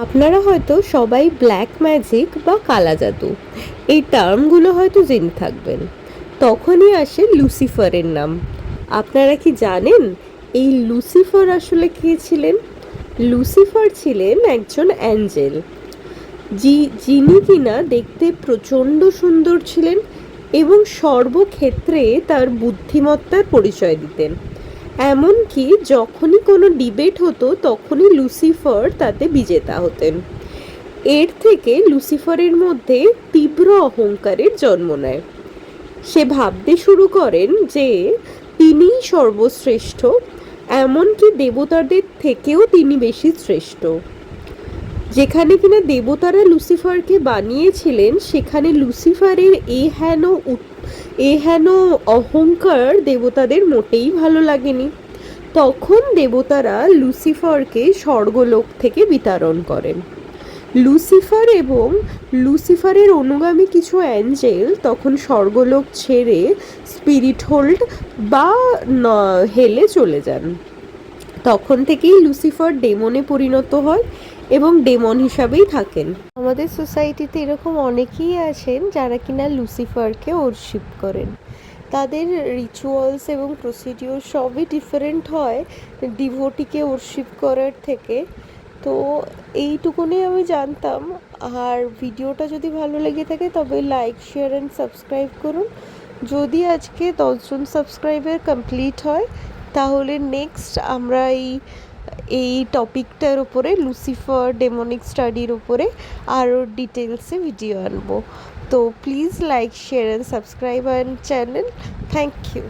আপনারা হয়তো সবাই ব্ল্যাক ম্যাজিক বা কালা জাদু এই টার্মগুলো হয়তো জেনে থাকবেন। তখনই আসে লুসিফারের নাম। আপনারা কি জানেন এই লুসিফার আসলে কে ছিলেন? লুসিফার ছিলেন একজন অ্যাঞ্জেল, যিনি কিনা দেখতে প্রচণ্ড সুন্দর ছিলেন এবং সর্বক্ষেত্রে তার বুদ্ধিমত্তার পরিচয় দিতেন। এমনকি যখনই কোনো ডিবেট হতো তখনই লুসিফার তাতে বিজেতা হতেন। এর থেকে লুসিফারের মধ্যে তীব্র অহংকারের জন্ম নেয়। সে ভাবতে শুরু করেন যে তিনিই সর্বশ্রেষ্ঠ, এমনকি দেবতাদের থেকেও তিনি বেশি শ্রেষ্ঠ। যেখানে কিনা দেবতারা লুসিফারকে বানিয়েছিলেন, সেখানে লুসিফারের এহেন অহংকার দেবতাদের মোটেই ভালো লাগেনি। তখন দেবতারা লুসিফারকে স্বর্গলোক থেকে বিতাড়ন করেন। লুসিফার এবং লুসিফারের অনুগামী কিছু অ্যাঞ্জেল তখন স্বর্গলোক ছেড়ে স্পিরিট হোল্ড বা হেলে চলে যান। তখন থেকেই লুসিফার ডেমনে পরিণত হয় এবং ডেমন হিসাবেই থাকেন। আমাদের সোসাইটিতে এরকম অনেকেই আছেন যারা কিনা লুসিফারকে ওরশিপ করেন। তাদের রিচুয়ালস এবং প্রসিডিওর সবই ডিফারেন্ট হয় ডিভোটিকে ওরশিপ করার থেকে। তো এইটুকুনি আমি জানতাম। আর ভিডিওটা যদি ভালো লেগে থাকে তবে লাইক, শেয়ার অ্যান্ড সাবস্ক্রাইব করুন। যদি আজকে 10জন সাবস্ক্রাইবার কমপ্লিট হয় তাহলে নেক্সট আমরা এই টপিকটার উপরে, লুসিফার ডেমনিক স্টাডির উপরে আরও ডিটেলসে ভিডিও আনবো। তো please like, share and subscribe our channel. Thank you.